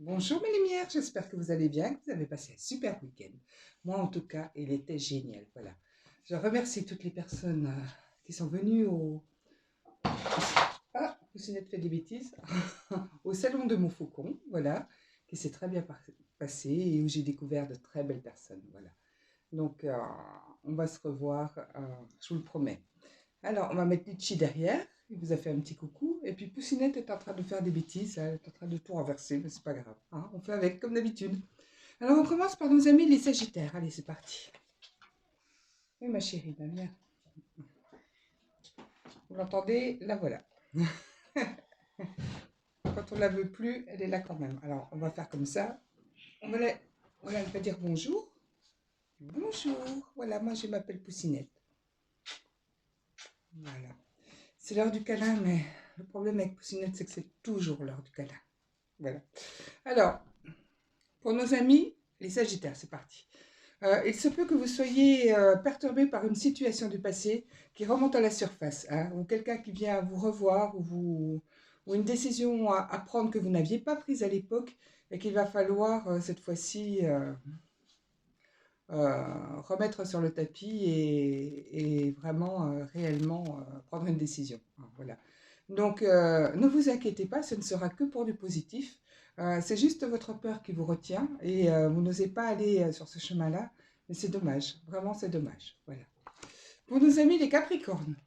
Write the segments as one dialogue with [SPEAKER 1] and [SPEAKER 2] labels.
[SPEAKER 1] Bonjour mes lumières, j'espère que vous allez bien, que vous avez passé un super week-end. Moi en tout cas, il était génial, voilà. Je remercie toutes les personnes qui sont venues au... Ah, Poucinette fait des bêtises. Au salon de Montfaucon, voilà, qui s'est très bien passé et où j'ai découvert de très belles personnes, voilà. Donc, on va se revoir, je vous le promets. Alors, on va mettre Litchi derrière. Il vous a fait un petit coucou. Et puis, Poucinette est en train de faire des bêtises. Elle est en train de tout renverser, mais c'est pas grave, hein. On fait avec, comme d'habitude. Alors, on commence par nos amis les Sagittaires. Allez, c'est parti. Oui, ma chérie, ben viens. Vous l'entendez? La voilà. Quand on la veut plus, elle est là quand même. Alors, on va faire comme ça. On va dire bonjour. Bonjour. Voilà, moi, je m'appelle Poucinette. Voilà. C'est l'heure du câlin, mais le problème avec Poucinette, c'est que c'est toujours l'heure du câlin. Voilà. Alors, pour nos amis, les Sagittaires, c'est parti. Il se peut que vous soyez perturbé par une situation du passé qui remonte à la surface, hein, ou quelqu'un qui vient vous revoir, ou une décision à prendre que vous n'aviez pas prise à l'époque et qu'il va falloir cette fois-ci remettre sur le tapis et vraiment réellement prendre une décision, hein, voilà. Donc, ne vous inquiétez pas, ce ne sera que pour du positif. C'est juste votre peur qui vous retient et vous n'osez pas aller sur ce chemin-là. Mais c'est dommage, vraiment c'est dommage. Voilà. Pour nos amis les Capricornes.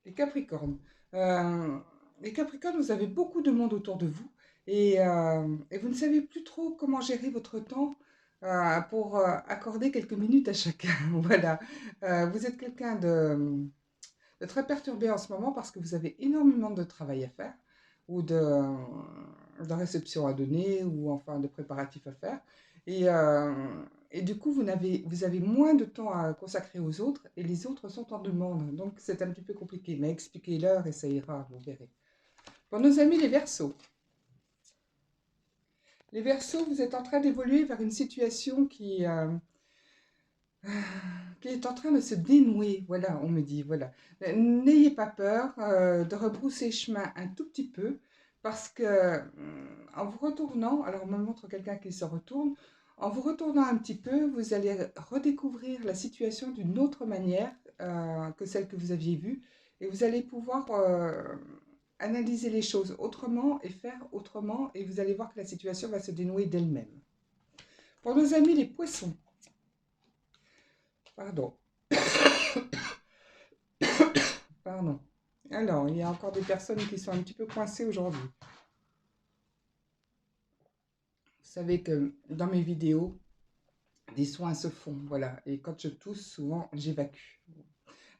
[SPEAKER 1] Les Capricornes. Euh, les Capricornes, vous avez beaucoup de monde autour de vous et vous ne savez plus trop comment gérer votre temps pour accorder quelques minutes à chacun. Voilà. Vous êtes quelqu'un de très perturbé en ce moment parce que vous avez énormément de travail à faire ou de réception à donner ou enfin de préparatifs à faire. Et, euh, et du coup, vous avez moins de temps à consacrer aux autres et les autres sont en demande. Donc, c'est un petit peu compliqué, mais expliquez-leur et ça ira, vous verrez. Pour nos amis les Verseaux. Les Verseaux, vous êtes en train d'évoluer vers une situation qui est en train de se dénouer, voilà, on me dit, voilà. N'ayez pas peur de rebrousser chemin un tout petit peu, parce que en vous retournant, alors on me montre quelqu'un qui se retourne, en vous retournant un petit peu, vous allez redécouvrir la situation d'une autre manière que celle que vous aviez vue, et vous allez pouvoir analyser les choses autrement et faire autrement, et vous allez voir que la situation va se dénouer d'elle-même. Pour nos amis les poissons, pardon, pardon. Alors, il y a encore des personnes qui sont un petit peu coincées aujourd'hui. Vous savez que dans mes vidéos, des soins se font, voilà. Et quand je tousse, souvent, j'évacue.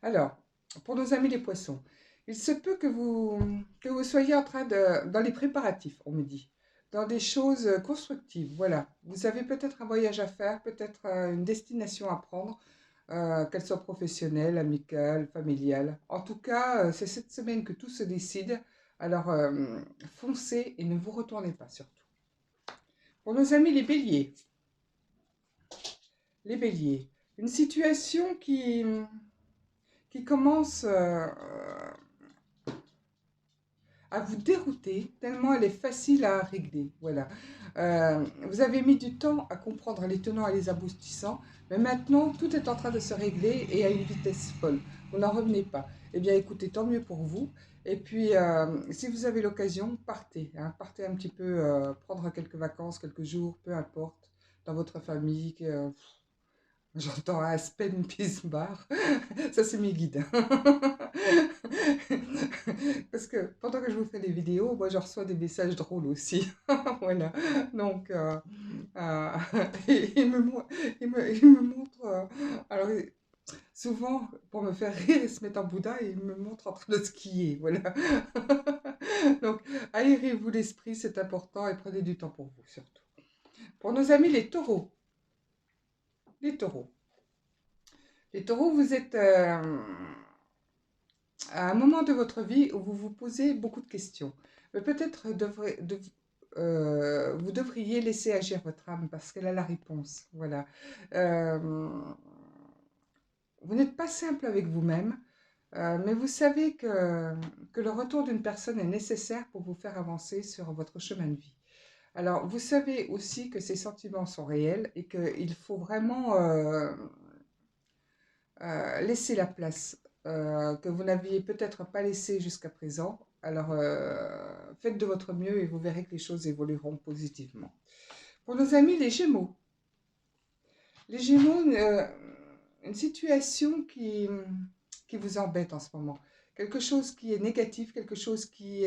[SPEAKER 1] Alors, pour nos amis les poissons, il se peut que vous soyez en train dans les préparatifs, on me dit, dans des choses constructives, voilà. Vous avez peut-être un voyage à faire, peut-être une destination à prendre, qu'elle soit professionnelle, amicale, familiale. En tout cas, c'est cette semaine que tout se décide. Alors, foncez et ne vous retournez pas surtout. Pour nos amis les béliers, une situation qui commence à vous dérouter, tellement elle est facile à régler. Voilà. Vous avez mis du temps à comprendre les tenants et les aboutissants, mais maintenant tout est en train de se régler et à une vitesse folle. Vous n'en revenez pas. Eh bien écoutez, tant mieux pour vous. Et puis, si vous avez l'occasion, partez, hein, partez un petit peu, prendre quelques vacances, quelques jours, peu importe, dans votre famille. J'entends Aspen Peace Bar. Ça, c'est mes guides. Parce que pendant que je vous fais des vidéos, moi, je reçois des messages drôles aussi. Voilà. Donc, euh, il il me montre. Alors, souvent, pour me faire rire, il se met en Bouddha et il me montre en train de skier. Voilà. Donc, aérez-vous l'esprit, c'est important et prenez du temps pour vous, surtout. Pour nos amis les taureaux. Les taureaux. Les taureaux, vous êtes à un moment de votre vie où vous vous posez beaucoup de questions. Mais peut-être vous devriez laisser agir votre âme parce qu'elle a la réponse. Voilà. Euh, vous n'êtes pas simple avec vous-même. Mais vous savez que le retour d'une personne est nécessaire pour vous faire avancer sur votre chemin de vie. Alors, vous savez aussi que ces sentiments sont réels et qu'il faut vraiment laisser la place que vous n'aviez peut-être pas laissée jusqu'à présent. Alors, faites de votre mieux et vous verrez que les choses évolueront positivement. Pour nos amis les Gémeaux, une situation qui vous embête en ce moment. Quelque chose qui est négatif, quelque chose qui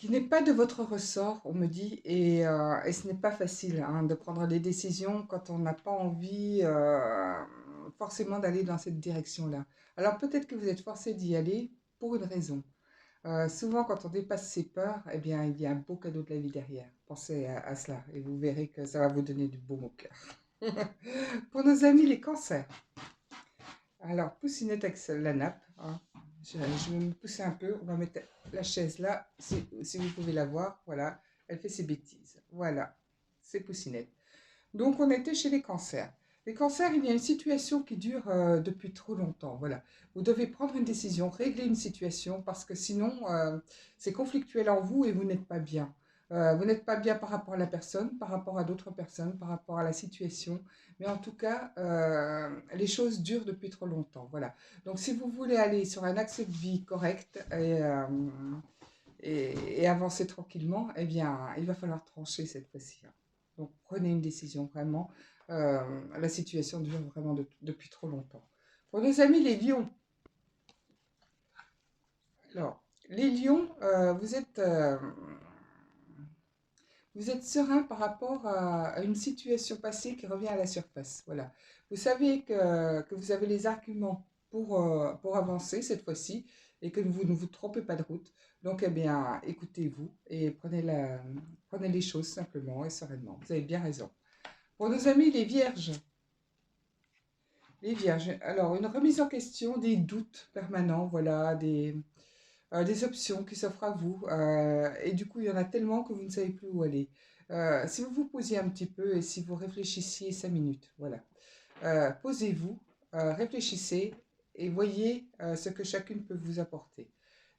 [SPEAKER 1] n'est pas de votre ressort, on me dit, et ce n'est pas facile hein, de prendre des décisions quand on n'a pas envie forcément d'aller dans cette direction-là. Alors peut-être que vous êtes forcé d'y aller pour une raison. Souvent, quand on dépasse ses peurs, eh bien, il y a un beau cadeau de la vie derrière. Pensez à cela et vous verrez que ça va vous donner du baume au cœur. Pour nos amis les cancers, alors poussinette avec la nappe, hein. Je vais me pousser un peu, on va mettre la chaise là, si vous pouvez la voir, voilà, elle fait ses bêtises, voilà, c'est poussinette. Donc on était chez les cancers. Les cancers, il y a une situation qui dure depuis trop longtemps, voilà. Vous devez prendre une décision, régler une situation, parce que sinon, c'est conflictuel en vous et vous n'êtes pas bien. Vous n'êtes pas bien par rapport à la personne, par rapport à d'autres personnes, par rapport à la situation. Mais en tout cas, les choses durent depuis trop longtemps, voilà. Donc si vous voulez aller sur un axe de vie correct et avancer tranquillement, eh bien, il va falloir trancher cette fois-ci, hein. Donc, prenez une décision vraiment. La situation dure vraiment depuis trop longtemps. Pour nos amis les lions, alors, les lions, vous êtes serein par rapport à une situation passée qui revient à la surface. Voilà. Vous savez que vous avez les arguments pour avancer cette fois-ci et que vous ne vous trompez pas de route. Donc, eh bien, écoutez-vous et prenez les choses simplement et sereinement. Vous avez bien raison. Pour nos amis les vierges, alors une remise en question, des doutes permanents, voilà, des options qui s'offrent à vous. Et du coup, il y en a tellement que vous ne savez plus où aller. Si vous vous posiez un petit peu et si vous réfléchissiez 5 minutes, voilà. Posez-vous, réfléchissez et voyez ce que chacune peut vous apporter.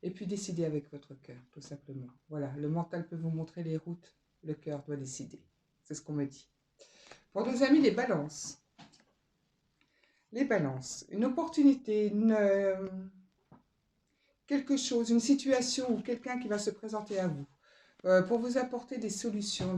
[SPEAKER 1] Et puis décidez avec votre cœur, tout simplement. Voilà, le mental peut vous montrer les routes, le cœur doit décider. C'est ce qu'on me dit. Pour nos amis les balances. Les balances, une opportunité, quelque chose, une situation ou quelqu'un qui va se présenter à vous pour vous apporter des solutions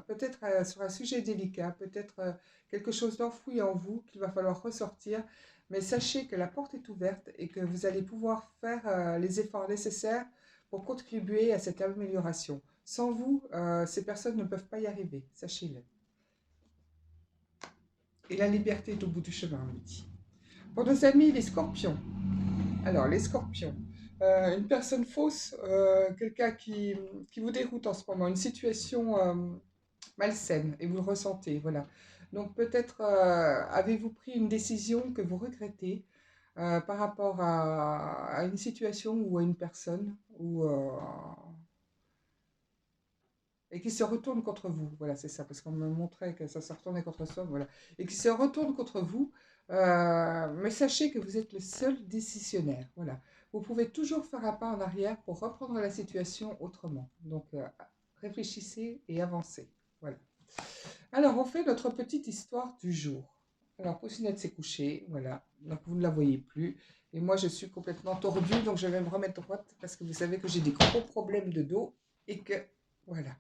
[SPEAKER 1] peut-être sur un sujet délicat, peut-être quelque chose d'enfoui en vous qu'il va falloir ressortir, mais sachez que la porte est ouverte et que vous allez pouvoir faire les efforts nécessaires pour contribuer à cette amélioration. Sans vous, ces personnes ne peuvent pas y arriver, sachez-le. Et la liberté est au bout du chemin, on me dit. Pour nos amis les scorpions, alors, les scorpions. Une personne fausse, quelqu'un qui vous déroute en ce moment, une situation malsaine et vous le ressentez, voilà. Donc peut-être avez-vous pris une décision que vous regrettez par rapport à une situation ou à une personne et qui se retourne contre vous. Voilà, c'est ça, parce qu'on me montrait que ça se retournait contre soi, voilà. Et qui se retourne contre vous, mais sachez que vous êtes le seul décisionnaire, voilà. Vous pouvez toujours faire un pas en arrière pour reprendre la situation autrement. Donc, réfléchissez et avancez, voilà. Alors, on fait notre petite histoire du jour. Alors, Coussinette s'est couchée, voilà, donc vous ne la voyez plus. Et moi, je suis complètement tordue, donc je vais me remettre droite, parce que vous savez que j'ai des gros problèmes de dos, et que, voilà.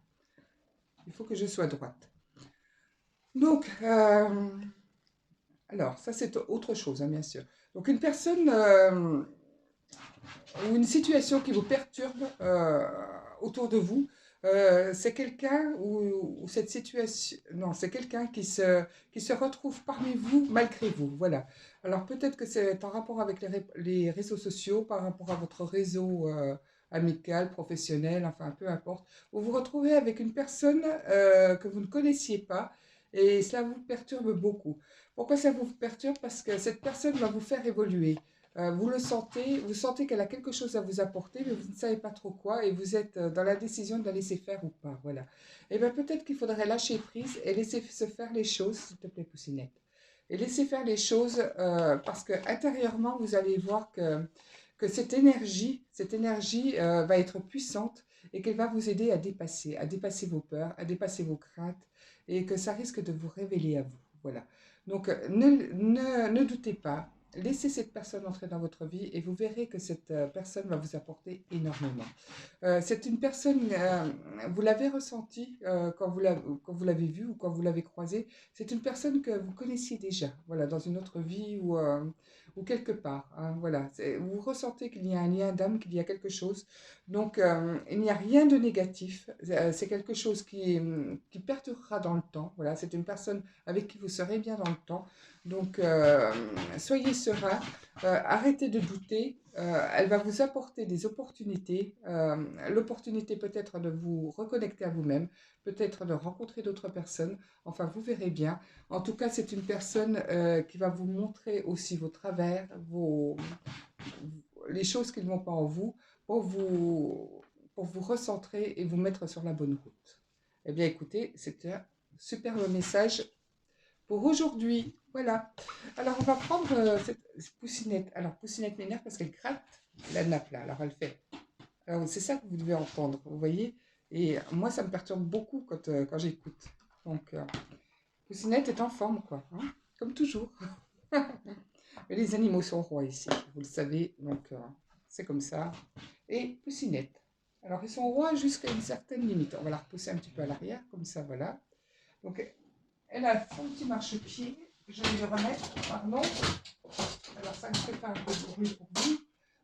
[SPEAKER 1] Il faut que je sois droite. Donc, alors, ça c'est autre chose, hein, bien sûr. Donc, une personne ou une situation qui vous perturbe autour de vous, c'est quelqu'un ou cette situation, non, c'est quelqu'un qui se retrouve parmi vous malgré vous, voilà. Alors peut-être que c'est en rapport avec les réseaux sociaux, par rapport à votre réseau amical, professionnel, enfin peu importe. Vous vous retrouvez avec une personne que vous ne connaissiez pas et cela vous perturbe beaucoup. Pourquoi ça vous perturbe? Parce que cette personne va vous faire évoluer. Vous le sentez, vous sentez qu'elle a quelque chose à vous apporter, mais vous ne savez pas trop quoi, et vous êtes dans la décision de la laisser faire ou pas, voilà. Et bien peut-être qu'il faudrait lâcher prise et laisser se faire les choses, s'il te plaît, Poussinette. et laissez faire les choses parce que intérieurement, vous allez voir que cette énergie va être puissante et qu'elle va vous aider à dépasser vos peurs, à dépasser vos craintes et que ça risque de vous révéler à vous. Voilà. Donc, ne doutez pas. Laissez cette personne entrer dans votre vie et vous verrez que cette personne va vous apporter énormément. C'est une personne, vous l'avez ressenti quand vous l'avez vue ou quand vous l'avez croisée, c'est une personne que vous connaissiez déjà, voilà, dans une autre vie ou quelque part, hein, voilà. Vous ressentez qu'il y a un lien d'âme, qu'il y a quelque chose. Donc, il n'y a rien de négatif. C'est quelque chose qui perdurera dans le temps. Voilà, c'est une personne avec qui vous serez bien dans le temps. Donc, soyez serein, arrêtez de douter. Elle va vous apporter des opportunités, l'opportunité peut-être de vous reconnecter à vous-même, peut-être de rencontrer d'autres personnes, enfin vous verrez bien. En tout cas, c'est une personne qui va vous montrer aussi vos travers, les choses qui ne vont pas en vous, pour vous, pour vous recentrer et vous mettre sur la bonne route. Eh bien écoutez, c'est un superbe message pour aujourd'hui. Voilà. Alors, on va prendre cette Poussinette. Alors, Poussinette m'énerve parce qu'elle gratte la nappe là. Alors, elle fait. Alors, c'est ça que vous devez entendre, vous voyez. Et moi, ça me perturbe beaucoup quand j'écoute. Donc, Poussinette est en forme, quoi. Hein, comme toujours. Mais les animaux sont rois ici, vous le savez. Donc, c'est comme ça. Et Poussinette. Alors, ils sont rois jusqu'à une certaine limite. On va la repousser un petit peu à l'arrière, comme ça, voilà. Donc, elle a son petit marchepied. Je vais le remettre, pardon. Alors ça me fait faire un peu de bruit pour vous.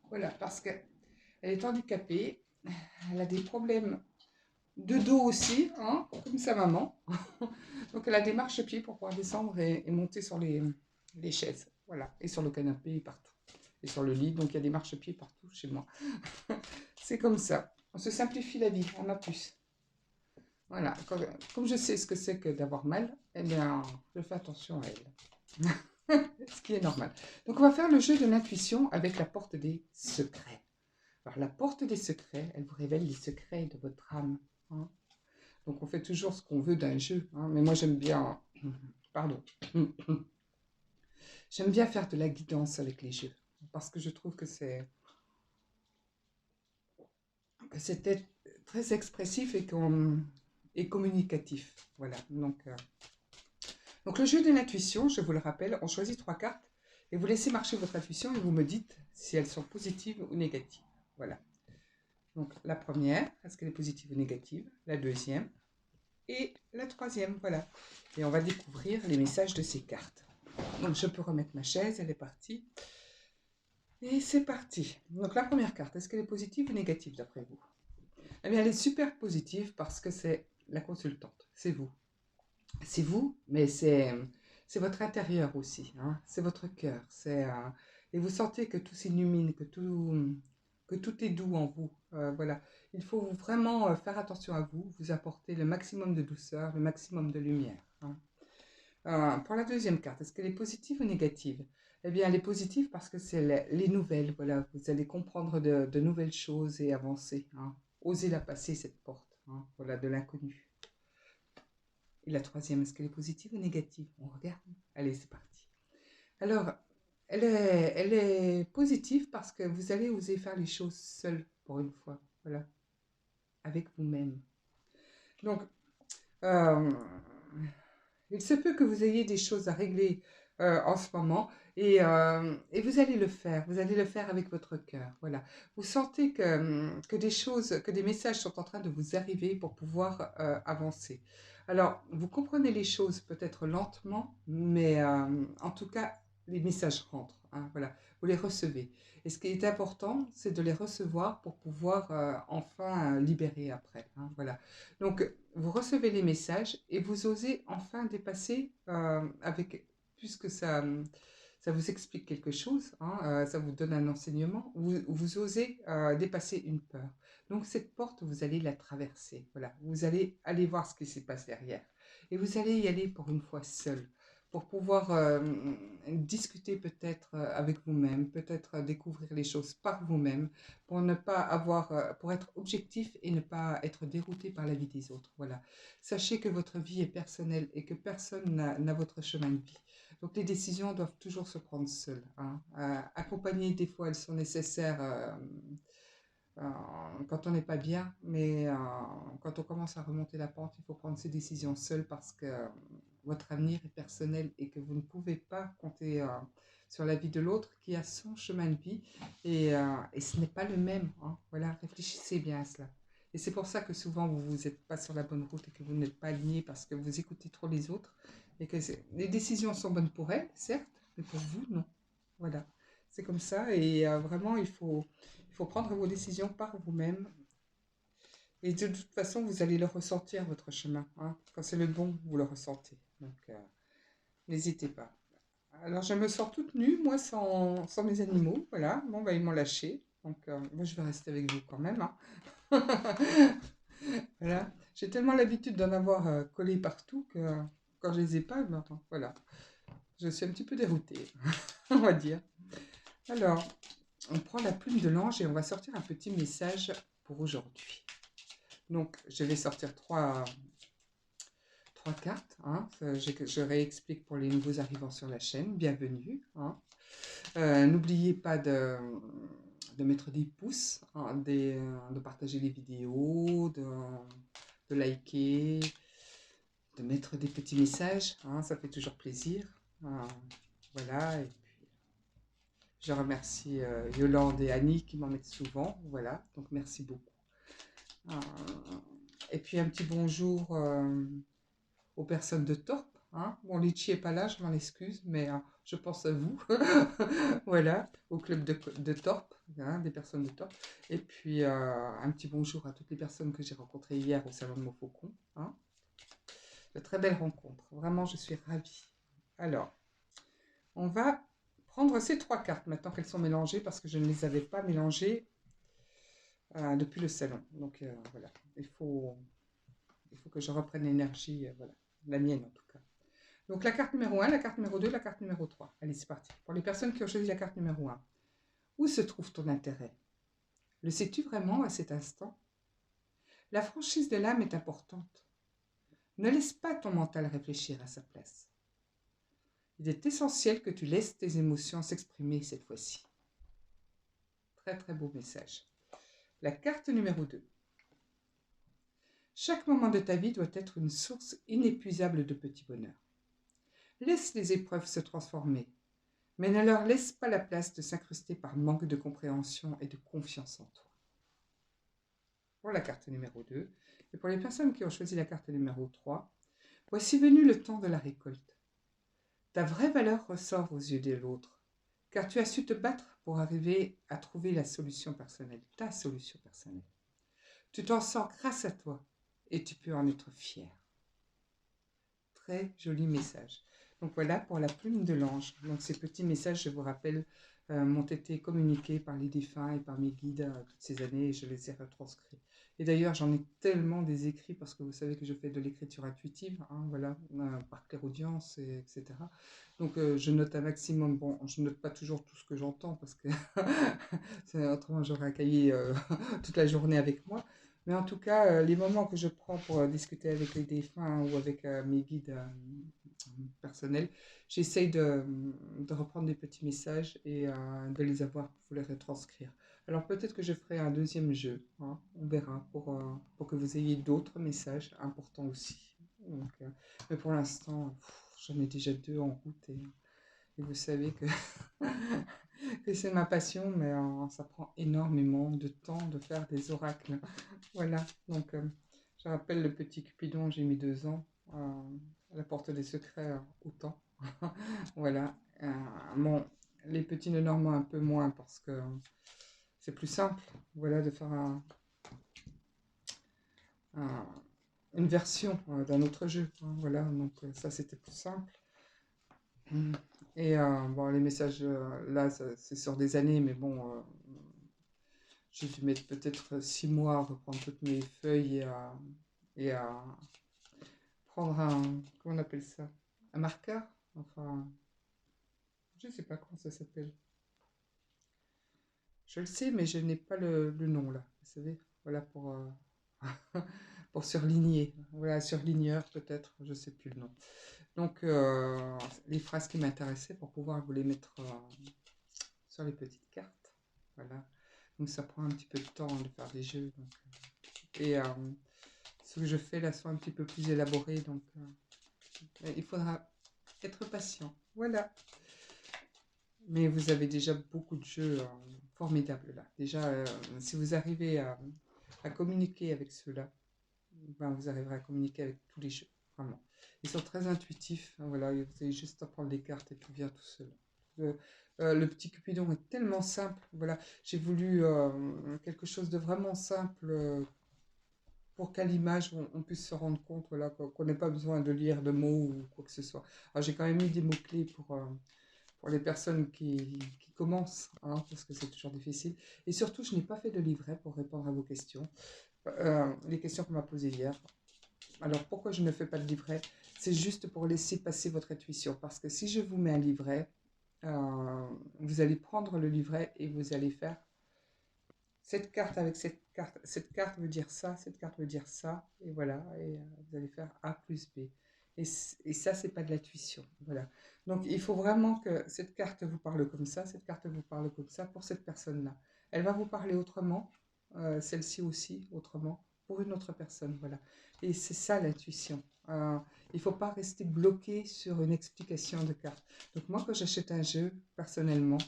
[SPEAKER 1] Voilà, parce qu'elle est handicapée. Elle a des problèmes de dos aussi, hein, comme sa maman. Donc elle a des marchepieds pour pouvoir descendre et monter sur les chaises. Voilà, et sur le canapé et partout. Et sur le lit, donc il y a des marchepieds partout chez moi. C'est comme ça. On se simplifie la vie, on a plus. Voilà, comme je sais ce que c'est que d'avoir mal, eh bien, je fais attention à elle. Ce qui est normal. Donc, on va faire le jeu de l'intuition avec la porte des secrets. Alors, la porte des secrets, elle vous révèle les secrets de votre âme. Hein. Donc, on fait toujours ce qu'on veut d'un jeu. Hein, mais moi, j'aime bien... Pardon. J'aime bien faire de la guidance avec les jeux. Parce que je trouve que c'était très expressif et communicatif. Voilà. Donc le jeu de l'intuition, je vous le rappelle, on choisit 3 cartes et vous laissez marcher votre intuition et vous me dites si elles sont positives ou négatives. Voilà. Donc la première, est-ce qu'elle est positive ou négative? La deuxième et la troisième, voilà. Et on va découvrir les messages de ces cartes. Donc je peux remettre ma chaise, elle est partie. Et c'est parti. Donc la première carte, est-ce qu'elle est positive ou négative d'après vous? Eh bien elle est super positive parce que c'est la consultante, c'est vous. C'est vous, mais c'est votre intérieur aussi, hein. C'est votre cœur. Et vous sentez que tout s'illumine, que tout est doux en vous. Voilà. Il faut vraiment faire attention à vous, vous apporter le maximum de douceur, le maximum de lumière. Hein. Pour la deuxième carte, est-ce qu'elle est positive ou négative? Eh bien, elle est positive parce que c'est les nouvelles. Voilà. Vous allez comprendre de nouvelles choses et avancer. Hein. Osez la passer, cette porte. Hein. Voilà, de l'inconnu. Et la troisième, est-ce qu'elle est positive ou négative? On regarde. Allez, c'est parti. Alors, elle est positive parce que vous allez oser faire les choses seul pour une fois. Voilà. Avec vous-même. Donc, euh, il se peut que vous ayez des choses à régler en ce moment et vous allez le faire. Vous allez le faire avec votre cœur. Voilà. Vous sentez que des choses, que des messages sont en train de vous arriver pour pouvoir avancer. Alors, vous comprenez les choses peut-être lentement, mais en tout cas, les messages rentrent. Hein, voilà. Vous les recevez. Et ce qui est important, c'est de les recevoir pour pouvoir enfin libérer après. Hein, voilà. Donc, vous recevez les messages et vous osez enfin dépasser puisque ça vous explique quelque chose, hein, ça vous donne un enseignement, vous osez dépasser une peur. Donc cette porte, vous allez la traverser, voilà. Vous allez aller voir ce qui se passe derrière. Et vous allez y aller pour une fois seul, pour pouvoir discuter peut-être avec vous-même, peut-être découvrir les choses par vous-même, pour ne pas avoir, pour être objectif et ne pas être dérouté par la vie des autres. Voilà. Sachez que votre vie est personnelle et que personne n'a votre chemin de vie. Donc les décisions doivent toujours se prendre seules, hein. Accompagnées, des fois, elles sont nécessaires quand on n'est pas bien, mais quand on commence à remonter la pente, il faut prendre ses décisions seul parce que votre avenir est personnel et que vous ne pouvez pas compter sur la vie de l'autre qui a son chemin de vie et ce n'est pas le même, hein. Voilà, réfléchissez bien à cela. Et c'est pour ça que souvent vous n'êtes pas sur la bonne route et que vous n'êtes pas aligné parce que vous écoutez trop les autres et que les décisions sont bonnes pour elles, certes, mais pour vous, non. Voilà, c'est comme ça et vraiment il faut prendre vos décisions par vous-même. Et de toute façon, vous allez le ressentir, votre chemin, hein. Quand c'est le bon, vous le ressentez. Donc, n'hésitez pas. Alors, je me sens toute nue, moi, sans mes animaux. Voilà. Bon, bah, ils m'ont lâché. Donc, moi, je vais rester avec vous quand même, hein. Voilà. J'ai tellement l'habitude d'en avoir collé partout que quand je les ai pas, ben, voilà. Je suis un petit peu déroutée, on va dire. Alors, on prend la plume de l'ange et on va sortir un petit message pour aujourd'hui. Donc, je vais sortir trois cartes, hein. Je réexplique pour les nouveaux arrivants sur la chaîne. Bienvenue, hein. N'oubliez pas de mettre des pouces, hein, de partager les vidéos, de liker, de mettre des petits messages, hein, ça fait toujours plaisir. Voilà, et puis je remercie Yolande et Annie qui m'en mettent souvent. Voilà, donc merci beaucoup. Et puis un petit bonjour aux personnes de Torp, hein. Bon, Litchi n'est pas là, je m'en excuse, mais je pense à vous. Voilà, au club de Torp, hein, des personnes de Torp. Et puis un petit bonjour à toutes les personnes que j'ai rencontrées hier au salon de Montfaucon, hein. De très belles rencontres, vraiment je suis ravie. Alors, on va prendre ces trois cartes maintenant qu'elles sont mélangées parce que je ne les avais pas mélangées depuis le salon. Donc voilà, il faut que je reprenne l'énergie, voilà, la mienne en tout cas. Donc la carte numéro 1, la carte numéro 2, la carte numéro 3. Allez, c'est parti. Pour les personnes qui ont choisi la carte numéro 1, où se trouve ton intérêt? Le sais-tu vraiment à cet instant? La franchise de l'âme est importante. Ne laisse pas ton mental réfléchir à sa place. Il est essentiel que tu laisses tes émotions s'exprimer cette fois-ci. Très très beau message. La carte numéro 2. Chaque moment de ta vie doit être une source inépuisable de petits bonheurs. Laisse les épreuves se transformer, mais ne leur laisse pas la place de s'incruster par manque de compréhension et de confiance en toi. Pour la carte numéro 2, et pour les personnes qui ont choisi la carte numéro 3, voici venu le temps de la récolte. Ta vraie valeur ressort aux yeux de l'autre, car tu as su te battre pour arriver à trouver la solution personnelle, ta solution personnelle. Tu t'en sors grâce à toi et tu peux en être fier. Très joli message. Donc voilà pour la plume de l'ange. Donc ces petits messages, je vous rappelle, m'ont été communiqués par les défunts et par mes guides toutes ces années et je les ai retranscrits. Et d'ailleurs, j'en ai tellement des écrits parce que vous savez que je fais de l'écriture intuitive, hein, voilà, par clairaudience, etc. Donc je note un maximum. Bon, je note pas toujours tout ce que j'entends parce que autrement j'aurais un cahier toute la journée avec moi. Mais en tout cas, les moments que je prends pour discuter avec les défunts ou avec mes guides personnels, j'essaye de reprendre des petits messages et de les avoir pour vous les retranscrire. Alors peut-être que je ferai un deuxième jeu, hein, on verra, pour que vous ayez d'autres messages importants aussi. Donc, mais pour l'instant, j'en ai déjà 2 en route et vous savez que, que c'est ma passion, mais ça prend énormément de temps de faire des oracles. Voilà, donc je rappelle le petit Cupidon, j'ai mis 2 ans à la porte des secrets autant. Voilà, bon, les petits Lenormand un peu moins parce que c'est plus simple, voilà, de faire une version d'un autre jeu, hein, voilà, donc ça c'était plus simple. Et bon, les messages là, c'est sur des années, mais bon, j'ai dû mettre peut-être 6 mois à reprendre toutes mes feuilles et à prendre un, comment on appelle ça? Un marqueur, Enfin, je ne sais pas comment ça s'appelle. Je le sais, mais je n'ai pas le nom là. Vous savez, voilà pour surligner. Voilà, surligneur peut-être, je ne sais plus le nom. Donc, les phrases qui m'intéressaient pour pouvoir vous les mettre sur les petites cartes. Voilà. Donc, ça prend un petit peu de temps de faire des jeux. Donc, et ce que je fais là sont un petit peu plus élaborés. Donc, il faudra être patient. Voilà. Mais vous avez déjà beaucoup de jeux formidables là. Déjà, si vous arrivez à communiquer avec ceux-là, ben, vous arriverez à communiquer avec tous les jeux, vraiment. Ils sont très intuitifs, hein, voilà, vous avez juste à prendre les cartes et tout vient tout seul. Le petit Cupidon est tellement simple, voilà. J'ai voulu quelque chose de vraiment simple pour qu'à l'image on puisse se rendre compte, voilà, qu'on n'ait pas besoin de lire de mots ou quoi que ce soit. Alors j'ai quand même mis des mots-clés pour les personnes qui commencent, hein, parce que c'est toujours difficile. Et surtout, je n'ai pas fait de livret pour répondre à vos questions. Les questions qu'on m'a posées hier. Alors, pourquoi je ne fais pas de livret? C'est juste pour laisser passer votre intuition. Parce que si je vous mets un livret, vous allez prendre le livret et vous allez faire cette carte avec cette carte. Cette carte veut dire ça, cette carte veut dire ça. Et voilà, et vous allez faire A plus B. Et ça, c'est pas de l'intuition. Voilà. Donc, il faut vraiment que cette carte vous parle comme ça, cette carte vous parle comme ça pour cette personne-là. Elle va vous parler autrement, celle-ci aussi, autrement, pour une autre personne. Voilà. Et c'est ça l'intuition. Il ne faut pas rester bloqué sur une explication de carte. Donc, moi, quand j'achète un jeu, personnellement,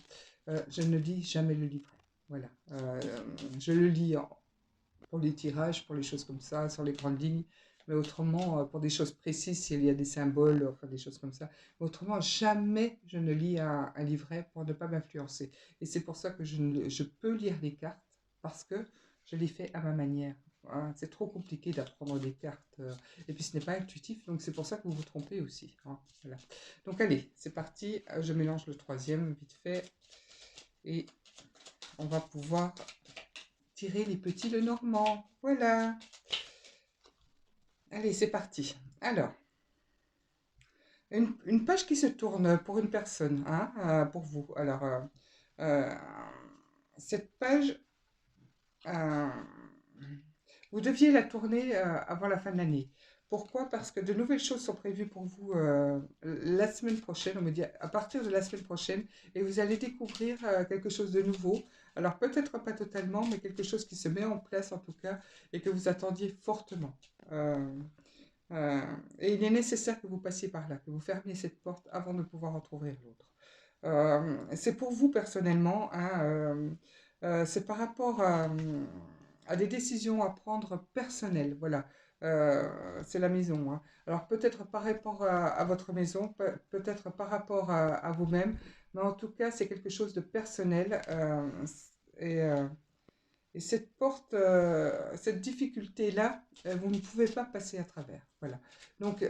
[SPEAKER 1] je ne lis jamais le livret. Voilà. Je le lis pour les tirages, pour les choses comme ça, sur les grandes lignes. Mais autrement, pour des choses précises, s'il y a des symboles, enfin des choses comme ça. Mais autrement, jamais je ne lis un livret pour ne pas m'influencer. Et c'est pour ça que je peux lire les cartes, parce que je les fais à ma manière. Hein. C'est trop compliqué d'apprendre des cartes. Et puis ce n'est pas intuitif, donc c'est pour ça que vous vous trompez aussi. Hein. Voilà. Donc allez, c'est parti. Je mélange le troisième vite fait. Et on va pouvoir tirer les petits Lenormand. Voilà. Allez, c'est parti. Alors, une page qui se tourne pour une personne, hein, pour vous. Alors, euh, cette page, euh, vous deviez la tourner avant la fin de l'année. Pourquoi? Parce que de nouvelles choses sont prévues pour vous la semaine prochaine, on me dit à partir de la semaine prochaine, et vous allez découvrir quelque chose de nouveau. Alors peut-être pas totalement, mais quelque chose qui se met en place en tout cas, et que vous attendiez fortement. Euh, euh, et il est nécessaire que vous passiez par là, que vous fermiez cette porte avant de pouvoir entrouvrir l'autre. C'est pour vous personnellement, hein, c'est par rapport à des décisions à prendre personnelles, voilà. C'est la maison. Hein. Alors peut-être par rapport à votre maison, peut-être par rapport à vous-même, mais en tout cas c'est quelque chose de personnel. Et, euh, et cette porte, cette difficulté-là, vous ne pouvez pas passer à travers. Voilà. Donc,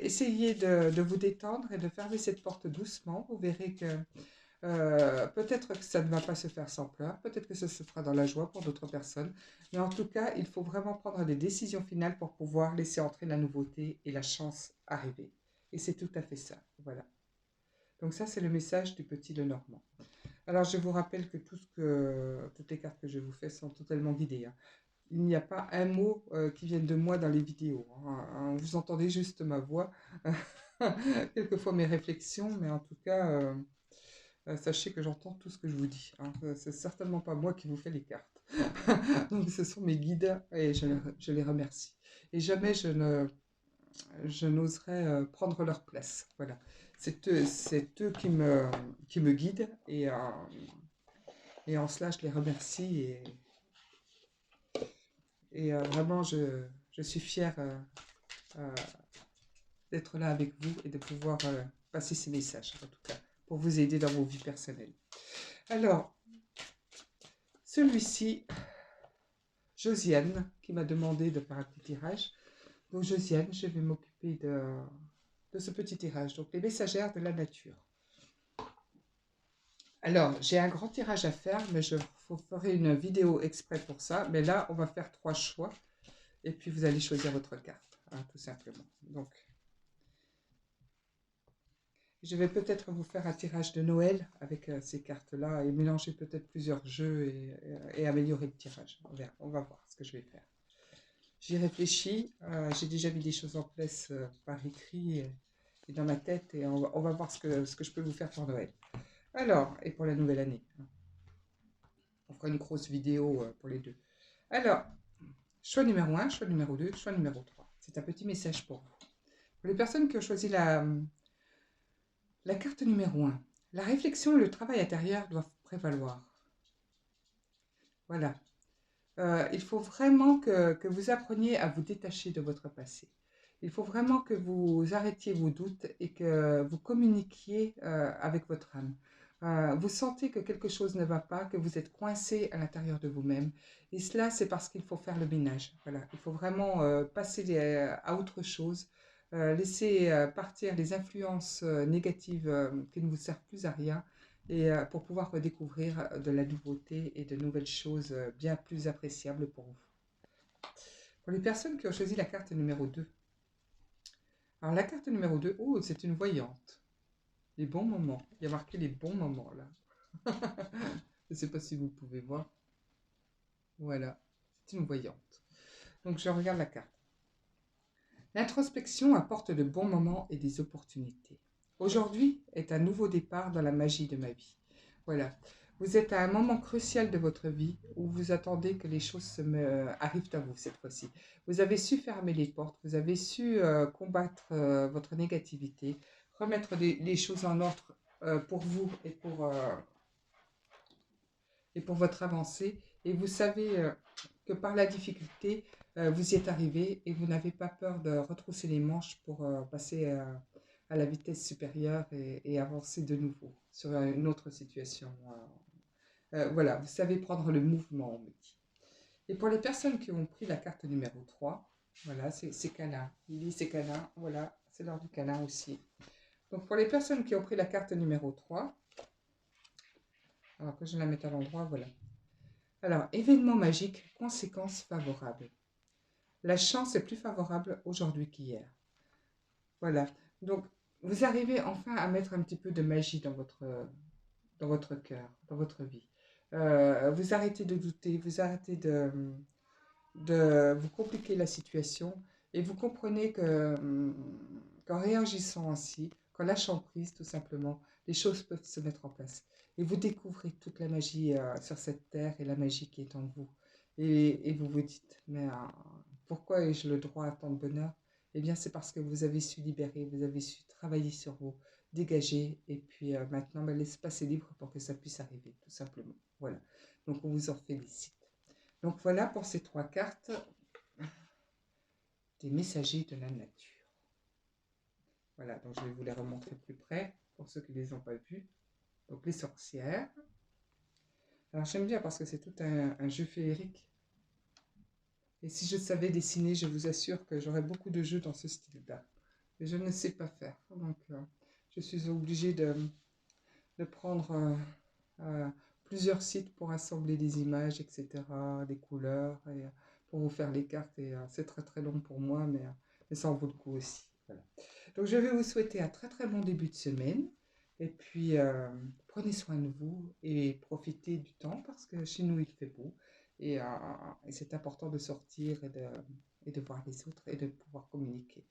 [SPEAKER 1] essayez de vous détendre et de fermer cette porte doucement. Vous verrez que peut-être que ça ne va pas se faire sans pleurs, peut-être que ça se fera dans la joie pour d'autres personnes. Mais en tout cas, il faut vraiment prendre des décisions finales pour pouvoir laisser entrer la nouveauté et la chance arriver. Et c'est tout à fait ça. Voilà. Donc ça, c'est le message du petit Lenormand. Alors, je vous rappelle que toutes les cartes que je vous fais sont totalement guidées. Hein. Il n'y a pas un mot qui vienne de moi dans les vidéos. Hein. Vous entendez juste ma voix, quelquefois mes réflexions, mais en tout cas, sachez que j'entends tout ce que je vous dis. Hein. C'est certainement pas moi qui vous fais les cartes. Donc, ce sont mes guides et je les remercie. Et jamais je n'oserais prendre leur place. Voilà. C'est eux qui me guident et en cela, je les remercie et vraiment, je suis fière euh, d'être là avec vous et de pouvoir passer ces messages, en tout cas, pour vous aider dans vos vies personnelles. Alors, celui-ci, Josiane, qui m'a demandé de faire un petit tirage. Donc, Josiane, je vais m'occuper de ce petit tirage. Donc, les messagères de la nature. Alors, j'ai un grand tirage à faire, mais je ferai une vidéo exprès pour ça. Mais là, on va faire 3 choix. Et puis, vous allez choisir votre carte, hein, tout simplement. Donc, Je vais peut-être vous faire un tirage de Noël avec ces cartes-là et mélanger peut-être plusieurs jeux et améliorer le tirage. On va voir ce que je vais faire. J'y réfléchis. J'ai déjà mis des choses en place par écrit et dans ma tête et on va voir ce que je peux vous faire pour Noël. Alors, et pour la nouvelle année. On fera une grosse vidéo pour les deux. Alors, choix numéro 1, choix numéro 2, choix numéro 3. C'est un petit message pour vous. Pour les personnes qui ont choisi la carte numéro 1, la réflexion et le travail intérieur doivent prévaloir. Voilà. Il faut vraiment que vous appreniez à vous détacher de votre passé. Il faut vraiment que vous arrêtiez vos doutes et que vous communiquiez avec votre âme. Vous sentez que quelque chose ne va pas, que vous êtes coincé à l'intérieur de vous-même. Et cela, c'est parce qu'il faut faire le ménage. Voilà. Il faut vraiment passer à autre chose, laisser partir les influences négatives qui ne vous servent plus à rien et pour pouvoir redécouvrir de la nouveauté et de nouvelles choses bien plus appréciables pour vous. Pour les personnes qui ont choisi la carte numéro 2. Alors la carte numéro 2, oh, c'est une voyante. Les bons moments. Il y a marqué les bons moments là. Je ne sais pas si vous pouvez voir. Voilà, c'est une voyante. Donc je regarde la carte. L'introspection apporte de bons moments et des opportunités. Aujourd'hui est un nouveau départ dans la magie de ma vie. Voilà. Vous êtes à un moment crucial de votre vie où vous attendez que les choses arrivent à vous cette fois-ci. Vous avez su fermer les portes, vous avez su combattre votre négativité, remettre les choses en ordre pour vous et pour votre avancée. Et vous savez que par la difficulté, vous y êtes arrivé et vous n'avez pas peur de retrousser les manches pour passer à la vitesse supérieure et avancer de nouveau sur une autre situation. Voilà, vous savez prendre le mouvement, on me dit. Et pour les personnes qui ont pris la carte numéro 3, voilà, c'est câlin. Il dit c'est câlin, voilà, c'est l'heure du câlin aussi. Donc pour les personnes qui ont pris la carte numéro 3, alors que je la mette à l'endroit, voilà. Alors, événement magique, conséquences favorables. La chance est plus favorable aujourd'hui qu'hier. Voilà, donc vous arrivez enfin à mettre un petit peu de magie dans votre cœur, dans votre vie. Vous arrêtez de douter, vous arrêtez de vous compliquer la situation et vous comprenez qu'en réagissant ainsi, qu'en lâchant prise tout simplement, les choses peuvent se mettre en place. Et vous découvrez toute la magie sur cette terre et la magie qui est en vous. Et vous vous dites, mais pourquoi ai-je le droit à tant de bonheur? Eh bien, c'est parce que vous avez su libérer, vous avez su travailler sur vous, dégager, et puis maintenant, l'espace est libre pour que ça puisse arriver, tout simplement. Voilà. Donc, on vous en félicite. Donc voilà pour ces 3 cartes des messagers de la nature. Voilà, donc je vais vous les remontrer plus près pour ceux qui ne les ont pas vus. Donc les sorcières. Alors j'aime bien parce que c'est tout un jeu féerique. Et si je savais dessiner, je vous assure que j'aurais beaucoup de jeux dans ce style-là. Mais je ne sais pas faire. Donc je suis obligée de prendre plusieurs sites pour assembler des images, etc., des couleurs, et pour vous faire les cartes. Et c'est très très long pour moi, mais ça en vaut le coup aussi. Voilà. Donc je vais vous souhaiter un très très bon début de semaine. Et puis prenez soin de vous et profitez du temps parce que chez nous il fait beau. Et c'est important de sortir et de voir les autres et de pouvoir communiquer.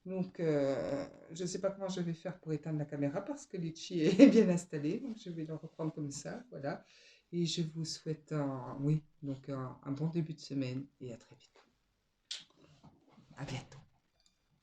[SPEAKER 1] Donc, je ne sais pas comment je vais faire pour éteindre la caméra parce que Litchi est bien installé. Donc, je vais le reprendre comme ça. Voilà. Et je vous souhaite un bon début de semaine et à très vite. À bientôt.